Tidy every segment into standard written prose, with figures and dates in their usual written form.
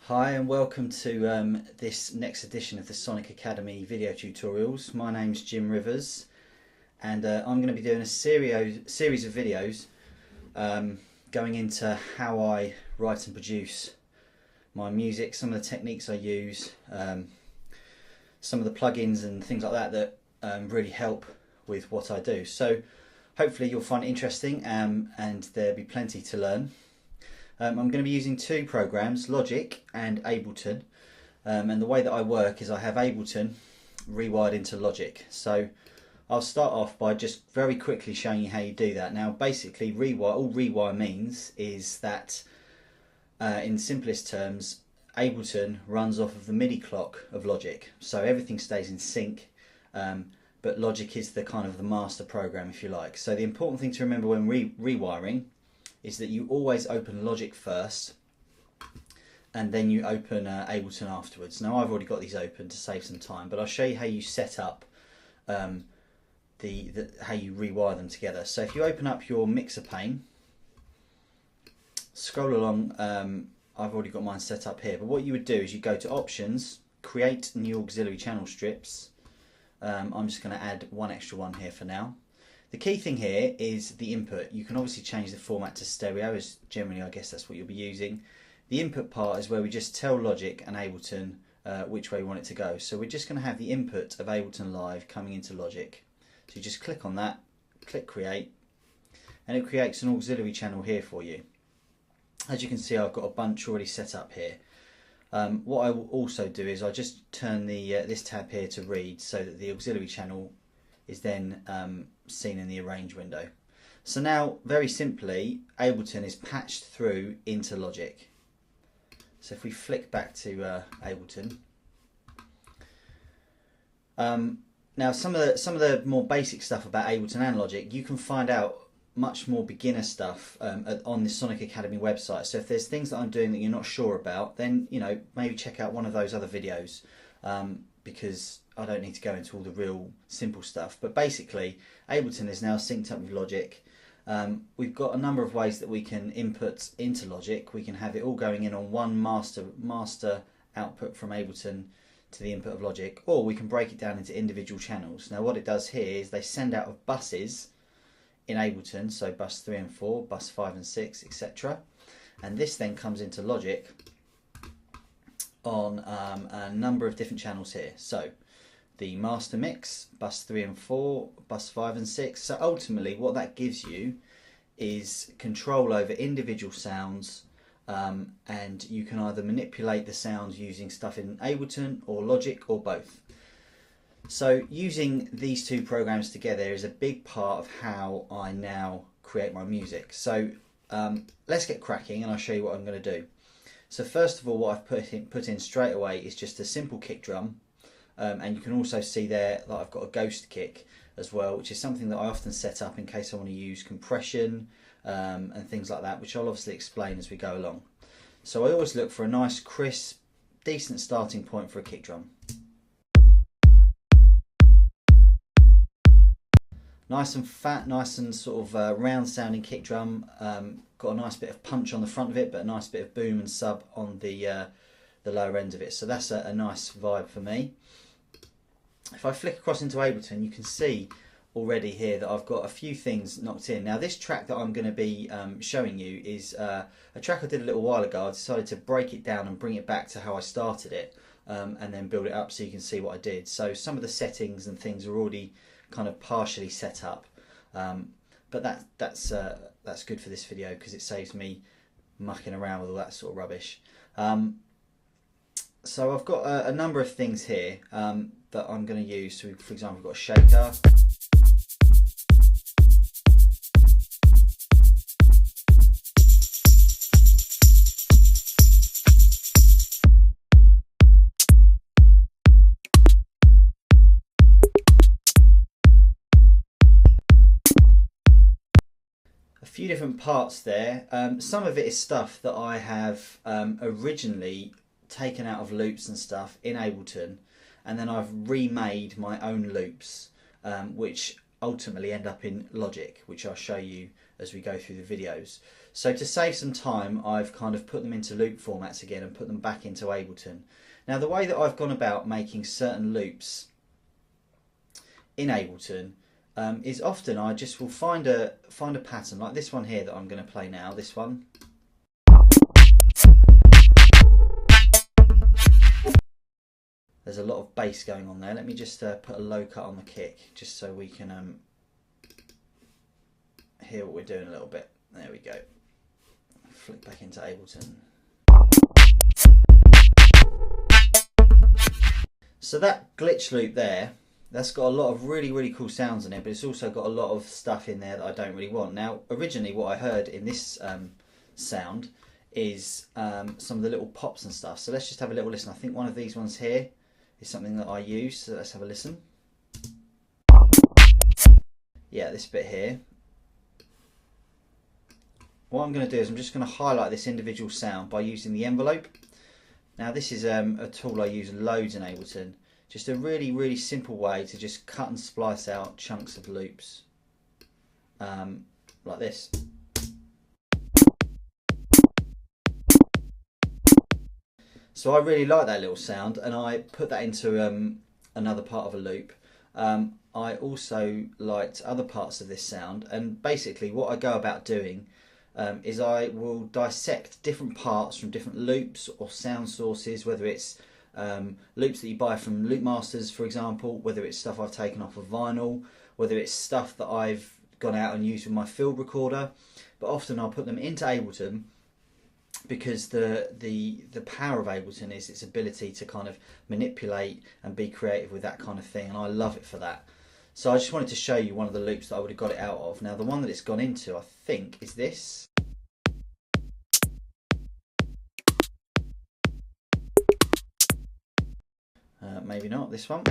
Hi and welcome to this next edition of the Sonic Academy video tutorials. My name's Jim Rivers and I'm going to be doing a series of videos going into how I write and produce my music, some of the techniques I use, some of the plugins and things like that that really help with what I do. So hopefully you'll find it interesting and there'll be plenty to learn. I'm going to be using two programs, Logic and Ableton, and the way that I work is I have Ableton rewired into Logic. So I'll start off by just very quickly showing you how you do that. Now basically all rewire means is that in simplest terms, Ableton runs off of the MIDI clock of Logic, so everything stays in sync, but Logic is the kind of the master program, if you like. So the important thing to remember when rewiring is that you always open Logic first and then you open Ableton afterwards. Now I've already got these open to save some time, but I'll show you how you set up how you rewire them together. So if you open up your mixer pane, scroll along, I've already got mine set up here, but what you would do is you go to Options, Create New Auxiliary Channel Strips. I'm just going to add one extra one here for now. The key thing here is the input. You can obviously change the format to stereo, as generally I guess that's what you'll be using. The input part is where we just tell Logic and Ableton which way we want it to go. So we're just going to have the input of Ableton Live coming into Logic. So you just click on that, click Create, and it creates an auxiliary channel here for you. As you can see, I've got a bunch already set up here. What I will also do is I just turn this tab here to read so that the auxiliary channel is then seen in the arrange window. So now, very simply, Ableton is patched through into Logic. So if we flick back to Ableton, now some of the more basic stuff about Ableton and Logic, you can find out much more beginner stuff on the Sonic Academy website. So if there's things that I'm doing that you're not sure about, then maybe check out one of those other videos, because I don't need to go into all the real simple stuff. But basically, Ableton is now synced up with Logic. We've got a number of ways that we can input into Logic. We can have it all going in on one master output from Ableton to the input of Logic, or we can break it down into individual channels. Now what it does here is they send out of buses in Ableton, so bus 3 and 4, bus 5 and 6, etc. And this then comes into Logic on a number of different channels here. So the master mix, bus 3 and 4, bus 5 and 6. So ultimately what that gives you is control over individual sounds, and you can either manipulate the sounds using stuff in Ableton or Logic or both. So using these two programs together is a big part of how I now create my music. So let's get cracking and I'll show you what I'm going to do. So first of all, what I've put in straight away is just a simple kick drum. And you can also see there that I've got a ghost kick as well, which is something that I often set up in case I want to use compression and things like that, which I'll obviously explain as we go along. So I always look for a nice, crisp, decent starting point for a kick drum. Nice and fat, nice and sort of round sounding kick drum. Got a nice bit of punch on the front of it, but a nice bit of boom and sub on the lower end of it. So that's a nice vibe for me. If I flick across into Ableton, you can see already here that I've got a few things knocked in. Now this track that I'm going to be showing you is a track I did a little while ago. I decided to break it down and bring it back to how I started it, and then build it up so you can see what I did. So some of the settings and things are already kind of partially set up, but that's good for this video because it saves me mucking around with all that sort of rubbish. So I've got a number of things here that I'm going to use. So for example, we've got a shaker. A few different parts there. Some of it is stuff that I have originally taken out of loops and stuff in Ableton, and then I've remade my own loops, which ultimately end up in Logic, which I'll show you as we go through the videos. So to save some time, I've kind of put them into loop formats again and put them back into Ableton. Now the way that I've gone about making certain loops in Ableton is often I just will find a pattern like this one here that I'm going to play now, this one. There's a lot of bass going on there. Let me just put a low cut on the kick just so we can hear what we're doing a little bit. There we go. Flick back into Ableton. So that glitch loop there, that's got a lot of really cool sounds in it, but it's also got a lot of stuff in there that I don't really want. Now originally what I heard in this sound is some of the little pops and stuff. So let's just have a little listen. I think one of these ones here is something that I use, so let's have a listen. Yeah, this bit here. What I'm going to do is I'm just going to highlight this individual sound by using the envelope. Now this is a tool I use loads in Ableton. Just a really simple way to just cut and splice out chunks of loops. Like this. So I really like that little sound, and I put that into another part of a loop. I also liked other parts of this sound, and basically what I go about doing is I will dissect different parts from different loops or sound sources, whether it's loops that you buy from Loopmasters, for example, whether it's stuff I've taken off of vinyl, whether it's stuff that I've gone out and used with my field recorder, but often I'll put them into Ableton because the power of Ableton is its ability to kind of manipulate and be creative with that kind of thing, and I love it for that. So I just wanted to show you one of the loops that I would have got it out of. Now the one that it's gone into, I think, is this. Maybe not, this one.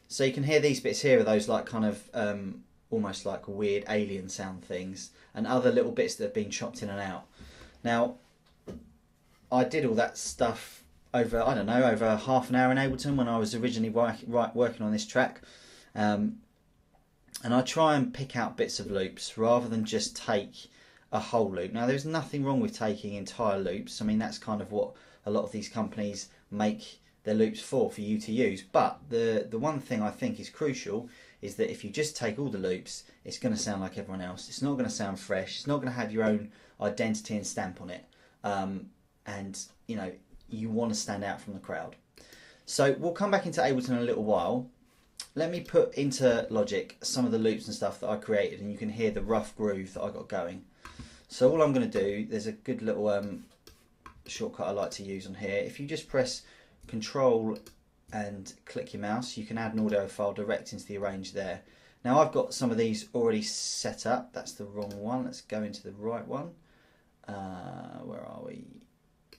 So you can hear these bits here are those like kind of almost like weird alien sound things, and other little bits that have been chopped in and out. Now I did all that stuff over, I don't know, over half an hour in Ableton when I was originally working on this track, and I try and pick out bits of loops rather than just take a whole loop. Now there's nothing wrong with taking entire loops. I mean, that's kind of what a lot of these companies make their loops for you to use, but the one thing I think is crucial is that if you just take all the loops, it's going to sound like everyone else. It's not going to sound fresh. It's not going to have your own identity and stamp on it, and you know, you want to stand out from the crowd. So we'll come back into Ableton in a little while. Let me put into Logic some of the loops and stuff that I created, and you can hear the rough groove that I got going. So all I'm going to do, there's a good little shortcut I like to use on here. If you just press Control and click your mouse, you can add an audio file direct into the arrange there. Now I've got some of these already set up. That's the wrong one. Let's go into the right one. Where are we?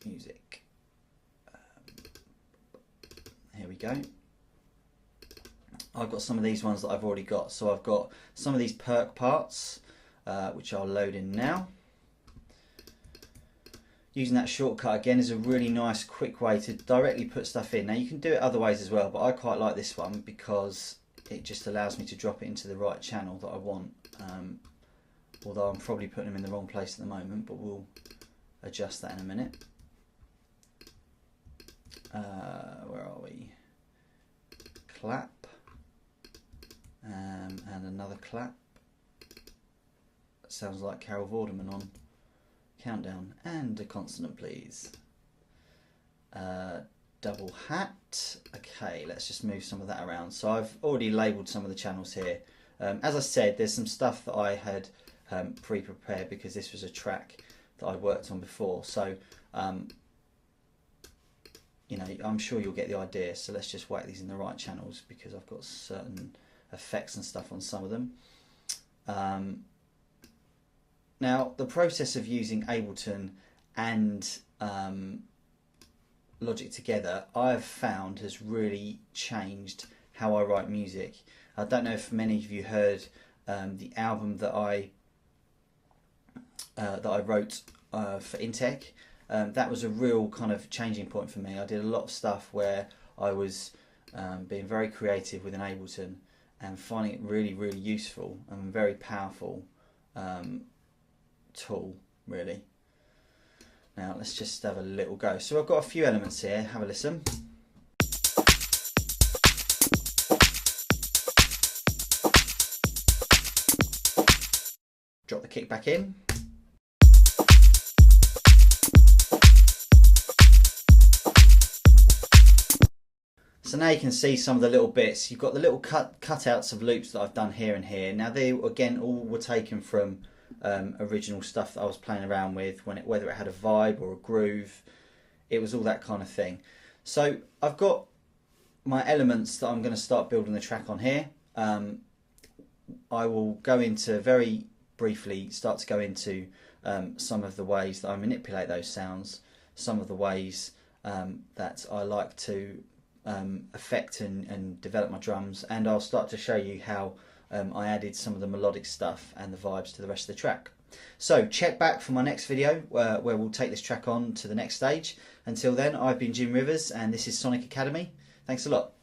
Music. Here we go. I've got some of these ones that I've already got. So I've got some of these perk parts, which I'll load in now. Using that shortcut again is a really nice quick way to directly put stuff in. Now you can do it other ways as well, but I quite like this one because it just allows me to drop it into the right channel that I want. Although I'm probably putting them in the wrong place at the moment, but we'll adjust that in a minute. Where are we? Clap. And another clap. That sounds like Carol Vorderman on Countdown. And a consonant, please. Double hat. Okay, let's just move some of that around. So I've already labelled some of the channels here. As I said, there's some stuff that I had pre-prepared because this was a track that I'd worked on before. So, you know, I'm sure you'll get the idea. So let's just whack these in the right channels because I've got certain effects and stuff on some of them. Now, the process of using Ableton and Logic together, I've found has really changed how I write music. I don't know if many of you heard the album that I wrote for Intech. That was a real kind of changing point for me. I did a lot of stuff where I was being very creative within Ableton and finding it really, really useful and very powerful tool, really. Now let's just have a little go. So I've got a few elements here, have a listen. Drop the kick back in. So now you can see some of the little bits. You've got the little cutouts of loops that I've done here and here. Now they, again, all were taken from original stuff that I was playing around with, whether it had a vibe or a groove. It was all that kind of thing. So I've got my elements that I'm going to start building the track on here. I will go into, very briefly, start to go into some of the ways that I manipulate those sounds, some of the ways that I like to affect and develop my drums, and I'll start to show you how I added some of the melodic stuff and the vibes to the rest of the track. So check back for my next video where we'll take this track on to the next stage. Until then, I've been Jim Rivers and this is Sonic Academy. Thanks a lot.